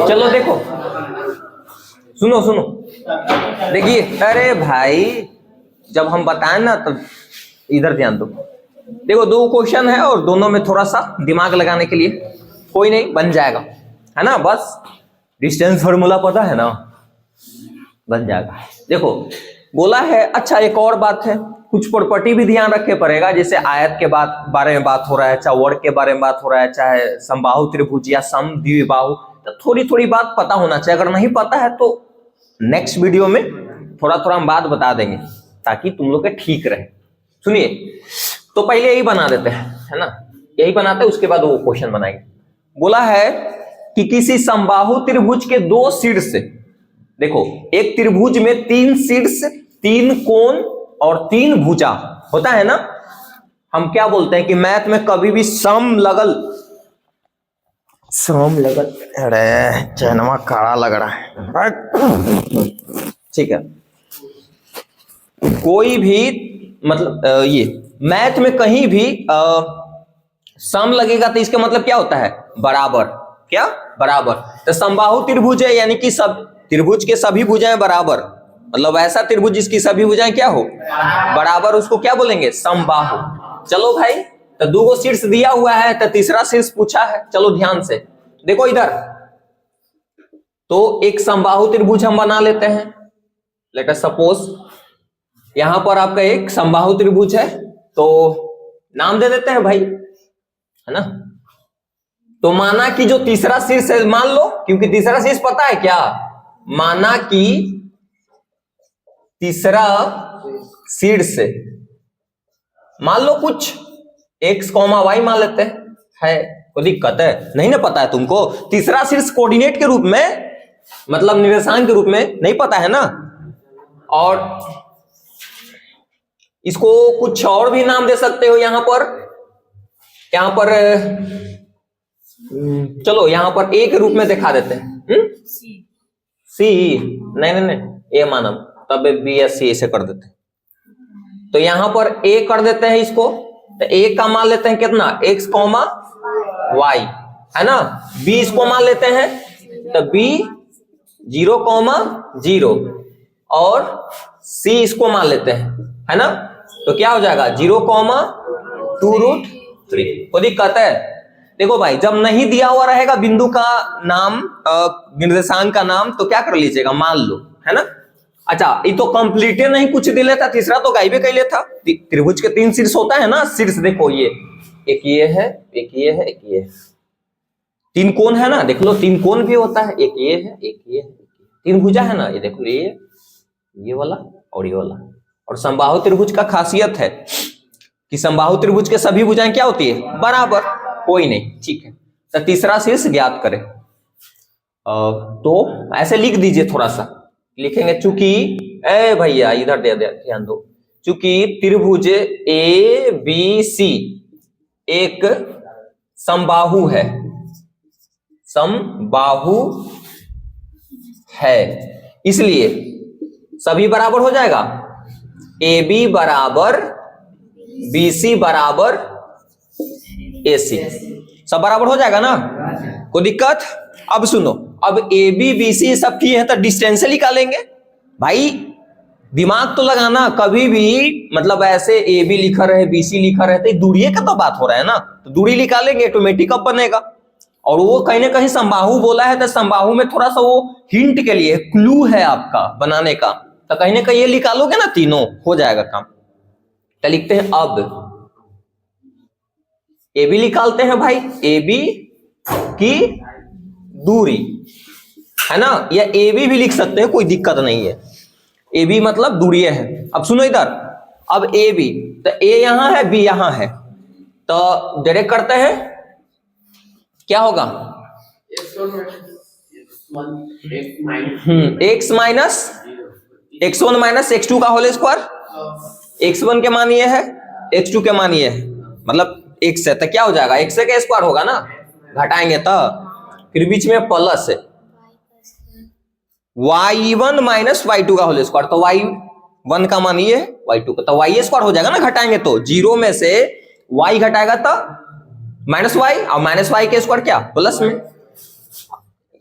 चलो देखो, सुनो सुनो, देखिए, अरे भाई जब हम बताएं ना तो इधर ध्यान दो। देखो, दो क्वेश्चन है और दोनों में थोड़ा सा दिमाग लगाने के लिए, कोई नहीं, बन जाएगा, है ना। बस डिस्टेंस फार्मूला पता है ना, बन जाएगा। देखो बोला है, अच्छा एक और बात है, कुछ प्रॉपर्टी भी ध्यान रखे पड़ेगा, जैसे आयत के बारे में बात हो रहा है, चाहे वर्ग के बारे में बात हो रहा है, चाहे समबाहु त्रिभुज या समद्विबाहु, तो थोड़ी थोड़ी बात पता होना चाहिए। अगर नहीं पता है तो नेक्स्ट वीडियो में थोड़ा थोड़ा हम बात बता देंगे, ताकि तुम लोग के ठीक रहे। सुनिए, तो पहले यही बना देते हैं, है ना, यही बनाते हैं, उसके बाद वो क्वेश्चन बनाएंगे। बोला है कि किसी समबाहु त्रिभुज के दो शीर्ष, देखो एक त्रिभुज में तीन शीर्ष, तीन कोण और तीन भुजा होता है ना। हम क्या बोलते हैं कि मैथ में कभी भी समलगल, अरे चैनवा काड़ा लग रहा है, ठीक है, कोई भी मतलब ये मैथ में कहीं भी सम लगेगा तो इसका मतलब क्या होता है, बराबर। क्या बराबर? तो समबाहु त्रिभुज है, यानी कि सब त्रिभुज के सभी भुजाएं बराबर, मतलब ऐसा त्रिभुज जिसकी सभी भुजाएं क्या हो, बराबर, उसको क्या बोलेंगे, समबाहु। चलो भाई, तो दो गो शीर्ष दिया हुआ है, तो तीसरा शीर्ष पूछा है। चलो ध्यान से देखो इधर, तो एक समबाहु त्रिभुज हम बना लेते हैं। लेट अस सपोज यहां पर आपका एक समबाहु त्रिभुज है, तो नाम दे देते हैं भाई, है ना। तो माना कि जो तीसरा शीर्ष है, मान लो, क्योंकि तीसरा शीर्ष पता है क्या, माना कि तीसरा शीर्ष मान लो कुछ x, y मान लेते हैं, कोई दिक्कत है नहीं ना, पता है तुमको तीसरा शीर्ष कोऑर्डिनेट के रूप में, मतलब निर्देशांक के रूप में नहीं पता है ना। और इसको कुछ और भी नाम दे सकते हो, यहां पर चलो यहां पर ए के रूप में दिखा देते हैं, सी, नहीं ए मानम, तब बी एस सी ऐसे कर देते हैं। तो यहां पर ए कर देते हैं इसको, तो ए का मान लेते हैं कितना, x, y, है ना। बी इसको मान लेते हैं, तो b 0, 0, और c इसको मान लेते हैं, है ना। तो क्या हो जाएगा, 0, 2√3। कोई दिक्कत है? देखो भाई, जब नहीं दिया हुआ रहेगा बिंदु का नाम, निर्देशांक का नाम, तो क्या कर लीजिएगा, मान लो, है ना। अच्छा, ये तो कंप्लीट नहीं कुछ दे लेता, तीसरा तो गायबे कर लेता। त्रिभुज के तीन शीर्ष होता है ना, शीर्ष देखो, ये एक ये है, एक ये है, एक ये है, तीन कोण है ना, देख लो तीन कोण भी होता है, एक ये है, एक ये है, तीन भुजा है ना, ये देख लो, ये वाला और ये वाला। और समबाहु त्रिभुज का खासियत है कि समबाहु त्रिभुज के सभी भुजाएं क्या होती है, बराबर। कोई नहीं, ठीक है, तो तीसरा शीर्ष ज्ञात करें। तो ऐसे लिख दीजिए, थोड़ा सा लिखेंगे, चूंकि भैया इधर दे ध्यान दो, चूंकि त्रिभुज ए बी सी एक समबाहु है, समबाहु है, इसलिए सभी बराबर हो जाएगा, ए बी बराबर बी सी बराबर ए सी, सब बराबर हो जाएगा ना, कोई दिक्कत? अब सुनो, अब ए बी बी सी सब किए हैं, तो डिस्टेंस से निकालेंगे भाई, दिमाग तो लगाना। कभी भी मतलब ऐसे ए बी लिखा रहे, बी सी लिखा रहे, तो दूरी का तो बात हो रहा है ना, तो दूरी निकालेंगे, ऑटोमेटिक अब बनेगा। और वो कहीं ना कहीं समबाहु बोला है, तो समबाहु में थोड़ा सा वो हिंट के लिए क्लू है आपका बनाने का, तो कहीं ना कहीं ये निकालोगे ना, तीनों हो जाएगा काम। तो लिखते हैं, अब ए बी निकालते हैं भाई, ए बी की दूरी, है ना, या ए बी भी लिख सकते हैं, कोई दिक्कत नहीं है, ए बी मतलब दूरी है। अब सुनो इधर, अब ए बी, तो ए यहां है, बी यहां है, तो डायरेक्ट करते हैं, क्या होगा, x minus x1 minus x2 का होल स्क्वायर, x1 के मान ये है, x2 के मान ये है, मतलब x है, तो क्या हो जाएगा, x का स्क्वायर होगा ना, घटाएंगे तो फिर बीच में प्लस है, y1 माइनस y2 का होल स्क्वायर, तो y1 का मान ये है, y2 का, तो y स्क्वायर हो जाएगा ना, घटाएंगे तो 0 में से y घटाएगा तो माइनस वाई, और माइनस वाई के स्क्वायर क्या प्लस में।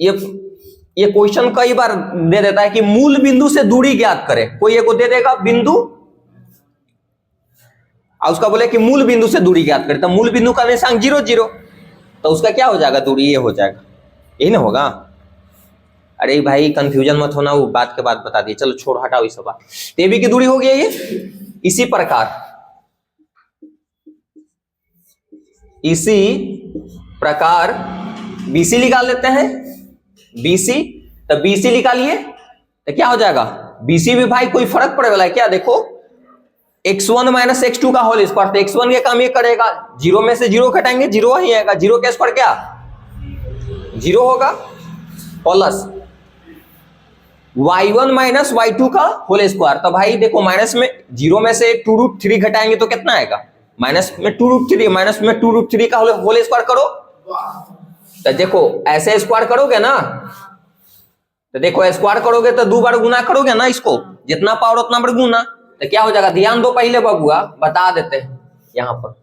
ये क्वेश्चन कई बार दे देता है कि मूल बिंदु से दूरी ज्ञात करें। कोई एक को दे देगा बिंदु और उसका बोले कि मूल बिंदु से दूरी ज्ञात करें, तो मूल बिंदु का निशान 0 0, तो उसका क्या हो जाएगा, दूरी ये हो जाएगा, यही ना होगा। अरे भाई कंफ्यूजन मत होना, वो बात के बाद बता दिए, चलो छोड़ हटाओ इस बात। तेबी की दूरी हो गई ये। इसी प्रकार BC निकाल लेते हैं। BC, तो BC निकालिए तो क्या हो जाएगा, BC भी भाई कोई फर्क पड़े वाला है क्या, देखो x1 माइनस x2 का होल स्क्वायर, तो x1 के काम ये करेगा, 0 में से 0 घटाएंगे 0 ही आएगा, 0 का स्क्वायर क्या 0 होगा, प्लस y1 माइनस y2 का होल स्क्वायर। तो भाई देखो माइनस में 0 में से 2√3 घटाएंगे तो कितना आएगा, माइनस में 2√3, माइनस में 2√3 का होल स्क्वायर करो, तो देखो ऐसे स्क्वायर करोगे ना, तो देखो स्क्वायर करोगे तो 2 बार गुना करोगे ना, इसको जितना पावर उतना बार गुना, तो क्या हो जाएगा, ध्यान दो पहले बबुआ बता देते हैं यहां पर,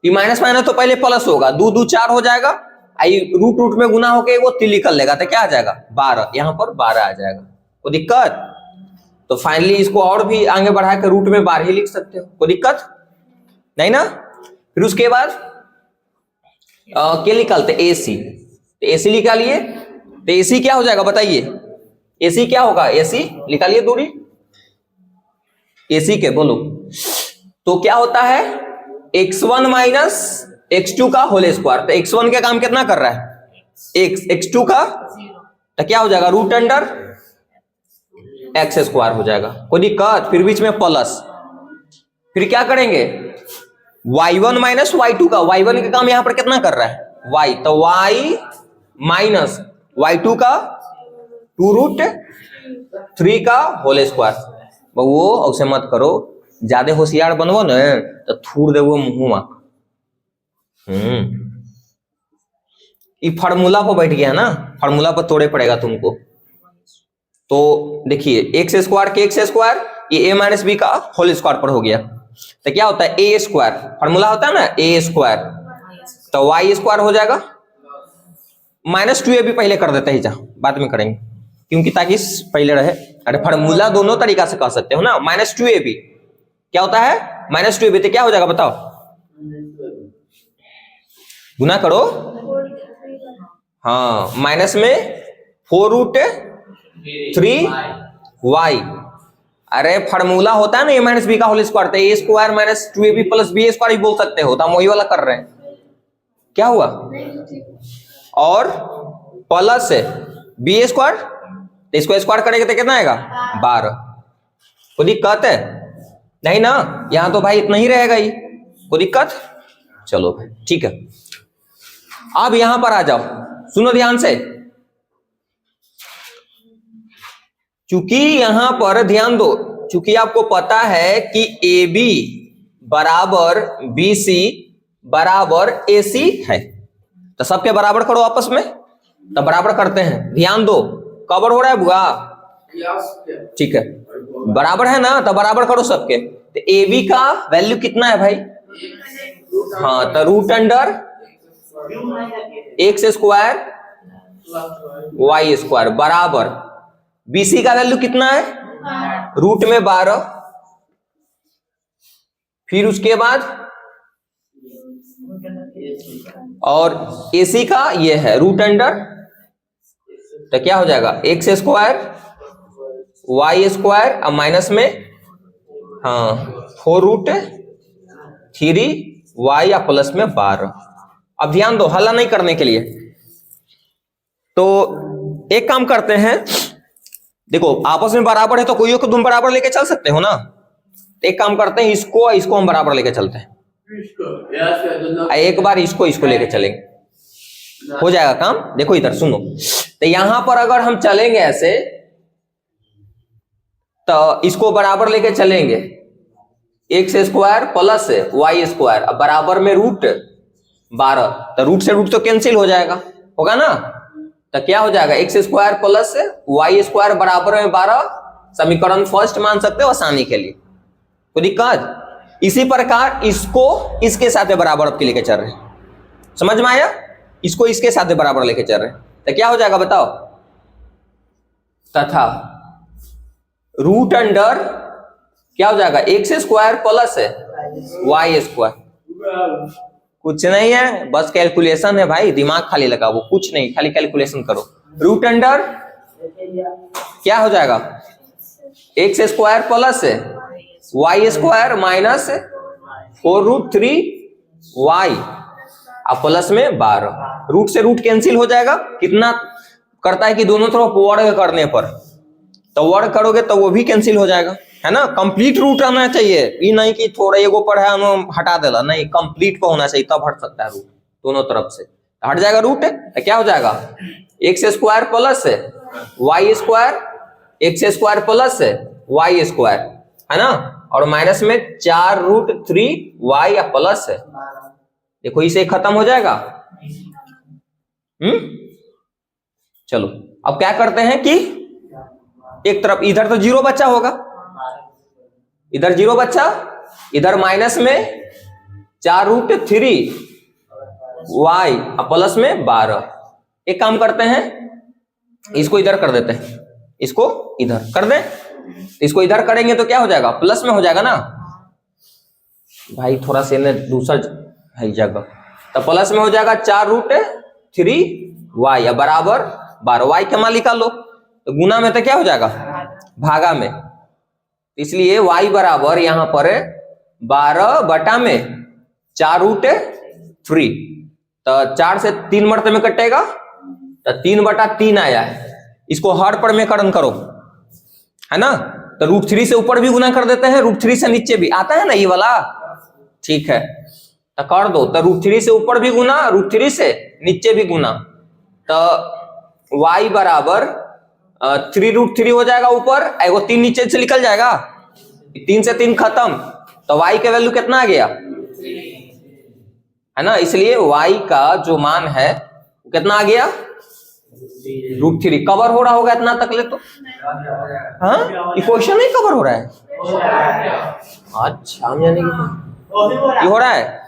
ये माइनस माइनस तो पहले प्लस होगा, 2 2 4 हो जाएगा, आई रूट में गुना होके वो 3 निकल लेगा, तो क्या आ जाएगा 12, यहां पर 12 आ जाएगा, कोई दिक्कत। तो फाइनली इसको और भी आगे बढ़ा के रूट में 12 ही लिख सकते हो, कोई दिक्कत नहीं ना। फिर उसके बाद क्या निकालते AC, तो AC निकालिए, तो AC क्या हो जाएगा बताइए, AC क्या होगा, AC निकालिए दूरी AC के बोलो, तो क्या होता है x1 माइनस x2 का होल स्क्वायर, तो x1 के काम कितना कर रहा है x2 का, तो क्या हो जाएगा रूट अंडर x स्क्वायर हो जाएगा, कोई दिक्कत। फिर बीच में प्लस, फिर क्या करेंगे y1 माइनस y2 का, y1 का काम यहां पर कितना कर रहा है y, तो y माइनस y2 का 2√3 का होल स्क्वायर। वो उसे मत करो, ज्यादा होशियार बनवो न तो थूर देवो मुंह में। ये फार्मूला पर बैठ गया ना, फार्मूला पर तोड़े पड़ेगा तुमको। तो देखिए एक्स स्क्वायर के एक्स स्क्वायर, ये a माइनस बी का होल स्क्वायर पर हो गया, तो क्या होता है a स्क्वायर, फार्मूला होता है ना a स्क्वायर, तो y स्क्वायर हो जाएगा, -2ab पहले कर देते हैं, जा बाद में करेंगे क्योंकि ताकि पहले रहे। अरे फार्मूला दोनों तरीका से कह सकते हो ना, -2ab क्या होता है, -2ab तो क्या हो जाएगा बताओ, गुना करो, हाँ माइनस में 4√3y, अरे फार्मूला होता है ना a माइनस बी का होल स्क्वायर, तो a square minus 2ab plus B square भी बोल सकते हो, तो हम वही वाला कर रहे हैं, क्या हुआ, और प्लस बी स्क्वायर, इसको स्क्वायर करेंगे तो कितना आएगा 12, कोई दिक्कत है नहीं ना, यहां तो भाई इतना ही रहेगा ही, कोई दिक्कत। चलो भाई ठीक है, अब यहां पर आ जाओ, सुनो ध्यान से, चूंकि यहां पर ध्यान दो, चूंकि आपको पता है कि AB बराबर BC बराबर AC है, तो सबके बराबर करो आपस में, तो बराबर करते हैं, ध्यान दो कवर हो रहा है बुआ, ठीक है बराबर है ना, तो बराबर करो सबके, तो AB का वैल्यू कितना है भाई, हाँ तो root under X square Y square बराबर BC का वैल्यू कितना है, रूट में 12, फिर उसके बाद और AC का ये है रूट अंडर, तो क्या हो जाएगा एक्स स्क्वायर वाई स्क्वायर, अब माइनस में हाँ 4√3y या प्लस में 12। अब ध्यान दो हल्ला नहीं करने के लिए, तो एक काम करते हैं, देखो आपस में बराबर है तो कोई को तुम बराबर लेके चल सकते हो ना, एक काम करते हैं इसको हम बराबर लेके चलते हैं, एक बार इसको लेके चलेंगे, हो जाएगा काम। देखो इधर सुनो, तो यहां पर अगर हम चलेंगे ऐसे, तो इसको बराबर लेके चलेंगे, X square plus Y square, अब बराबर में रूट 12, तो रूट से रूट तो कैंसिल हो जाएगा, होगा ना, तो क्या हो जाएगा X square plus Y square बराबर में 12, समीकरण फर्स्ट मान सकते हो आसानी के लिए, कोई दिक्कत। इसी प्रकार इसको इसके साथ बराबर आपके लेके चल रहे हैं, समझ में आया? इसको इसके साथ बराबर लेके चल रहे हैं तो क्या हो जाएगा बताओ? तथा रूट अंडर क्या हो जाएगा? X square plus Y square. कुछ नहीं है, बस कैलकुलेशन है भाई, दिमाग खाली लगाओ, कुछ नहीं, खाली कैलकुलेशन करो। रूट अंडर क्या हो जाएगा? X square plus Y square minus 4√3y अब प्लस में 12। रूट से रूट कैंसिल हो जाएगा। कितना करता है कि दोनों तरफ वर्ग करने पर, तो वर्ग करोगे तो वो भी कैंसिल हो जाएगा, है ना? कंप्लीट रूट आना चाहिए, ये नहीं कि थोड़ा एगो पर है हटा देला, नहीं, कंप्लीट पर होना चाहिए, तब हट सकता है रूट दोनों तरफ से। हट जाएगा रूट तो क्या हो जाएगा? X square plus Y square, X square plus Y square, है ना? और माइनस में 4√3y या प्लस है, देखो इसे खत्म हो जाएगा। चलो अब क्या करते हैं कि एक तरफ इधर तो 0 बच्चा होगा, इधर 0 बच्चा, इधर माइनस में 4√3y प्लस में 12। एक काम करते हैं, इसको इधर कर देते हैं, इसको इधर कर दें, इसको इधर करेंगे तो क्या हो जाएगा? प्लस में हो जाएगा ना भाई, थोड़ा से दूसरा है जगह, तो प्लस में हो जाएगा 4√3y बराबर 12। y के मान निकाल लो तो गुना में तो क्या हो जाएगा? भागा में, इसलिए y बराबर यहां पर 12/4√3, तो 4 से 3 मरते में कटेगा तो 3/3 आया है। इसको हर पर में करण करो, है ना? तो √3 से ऊपर भी गुना कर देते हैं, √3 से नीचे भी आता है ना ये वाला, ठीक है, तो कर दो। तो √3 से ऊपर भी गुना, √3 से नीचे भी गुना, तो y बराबर 3√3 हो जाएगा ऊपर, एगो 3 नीचे से निकल जाएगा, 3 से 3 खत्म, तो y का वैल्यू कितना आ गया? है ना? इसलिए y का जो मान है कितना आ गया? √3। कवर हो रहा होगा इतना तक ले तो? हाँ, ये क्वेश्चन नहीं कवर हो रहा है? अच्छा, यानी ये हो रहा है,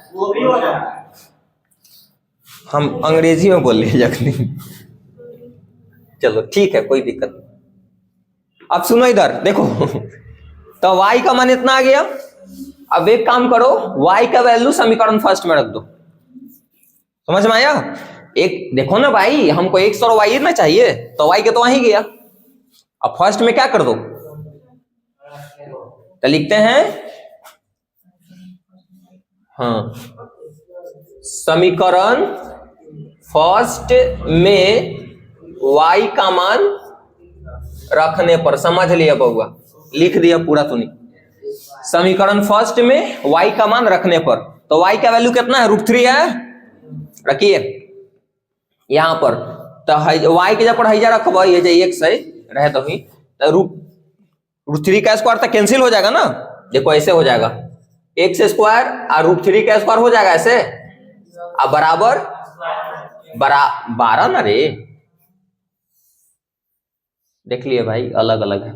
हम अंग्रेजी में बोल रहे हैं। चलो ठीक है, कोई दिक्कत नहीं। अब सुनो इधर देखो, तो y का मान इतना आ गया। अब एक काम करो, y का वैल्यू समीकरण फर्स्ट में रख दो, समझ में आया? एक देखो ना भाई, हमको x और y ना चाहिए, तो y के तो वहीं गया। अब फर्स्ट में क्या कर दो, तो लिखते हैं हाँ, समीकरण फर्स्ट में y का मान रखने पर, समझ लिया बउआ, लिख दिया पूरा सुनी। समीकरण फर्स्ट में y का मान रखने पर, तो y का वैल्यू कितना है? √3 है, रखिए यहां पर, तो y के जब पर हैजा रखब, ये जो x है रहे तो ही, तो √3 का स्क्वायर तो कैंसिल हो जाएगा ना, देखो ऐसे हो जाएगा, एक्स स्क्वायर और √3 का स्क्वायर हो जाएगा ऐसे, अब बराबर 12 ना रे, देख लिए भाई, अलग अलग है।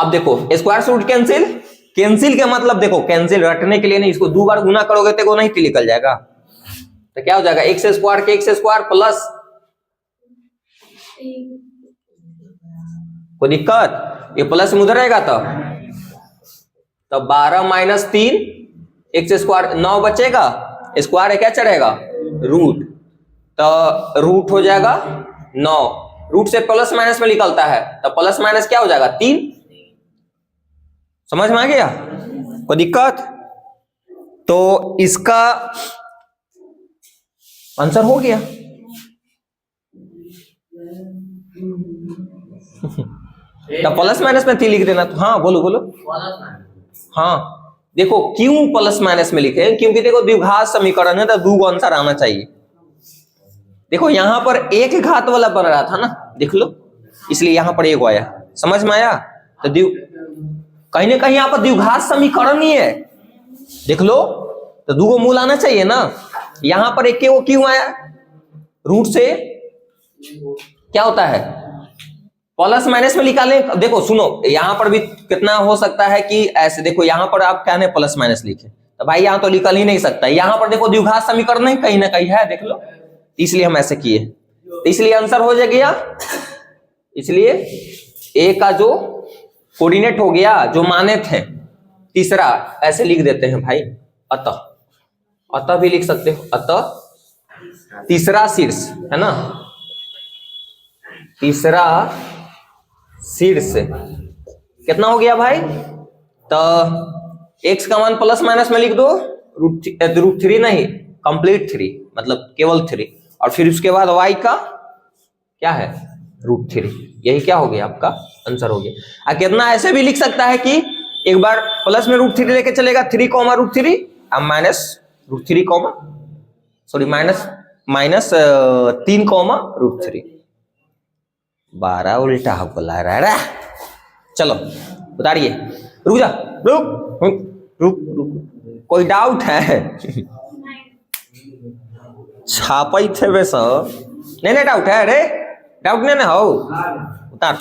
अब देखो स्क्वायर से रूट कैंसिल, कैंसिल का मतलब देखो, कैंसिल रटने के लिए नहीं, इसको 2 बार गुना करोगे तो नहीं निकल जाएगा, तो क्या हो जाएगा? एक्स स्क्वायर के एक्स स्क्वायर प्लस, कोई दिक्कत? ये प्लस में उधर रहेगा तो 12 माइनस 3 एक्स स्क्वायर 9 बचेगा, स्क्वायर है क्या चढ़ेगा? रूट, तो रूट हो जाएगा 9, रूट से प्लस माइनस में निकलता है, तो प्लस माइनस क्या हो जाएगा? 3। समझ में आ गया? कोई दिक्कत? तो इसका आंसर हो गया। तो प्लस माइनस में 3 लिख देना। तो हाँ बोलो बोलो। हाँ देखो क्यों प्लस माइनस में लिखे? क्योंकि देखो द्विघात समीकरण है तो 2 आंसर आना चाहिए। देखो यहां पर एक घात वाला बन रहा था ना, देख लो, इसलिए यहां पर एक आया। समझ में आया? तो कहीं ना कहीं यहाँ पर द्विघात समीकरण ही है, देख लो, तो 2 मूल आना चाहिए ना। यहां पर एक वो क्यों आया? रूट से क्या होता है? प्लस माइनस में निकालें। देखो सुनो, यहां पर भी कितना हो सकता है कि ऐसे, देखो यहां पर आप क्या है प्लस माइनस लिखे, तो भाई यहाँ तो निकल ही नहीं सकता। यहाँ पर देखो द्विघात समीकरण नहीं कहीं ना कहीं है, देख लो, इसलिए हम ऐसे किए। तो इसलिए आंसर हो जाएगा, इसलिए ए का जो कोऑर्डिनेट हो गया, जो माने थे, तीसरा ऐसे लिख देते हैं भाई, अतः। अतः भी लिख सकते हो, अतः तीसरा शीर्ष है ना, तीसरा शीर्ष कितना हो गया भाई? तो x का मान प्लस माइनस में लिख दो, रूट थ्री नहीं, कंप्लीट 3, मतलब केवल 3, और फिर उसके बाद y का क्या है, रूट 3। यही क्या हो गया आपका आंसर हो गया। कितना ऐसे भी लिख सकता है कि एक बार प्लस में रूट 3 लेके चलेगा, 3 कॉमा रूट 3, अब minus root 3 comma, sorry minus 3 comma root 3। 12 उल्टा बोला रहा। चलो उतारिए, रुक जा, रुक रुक रुक, कोई डाउट है? छापई थे वैसा नहीं डाउट है रे, डाउट नहीं ना हो, उतार।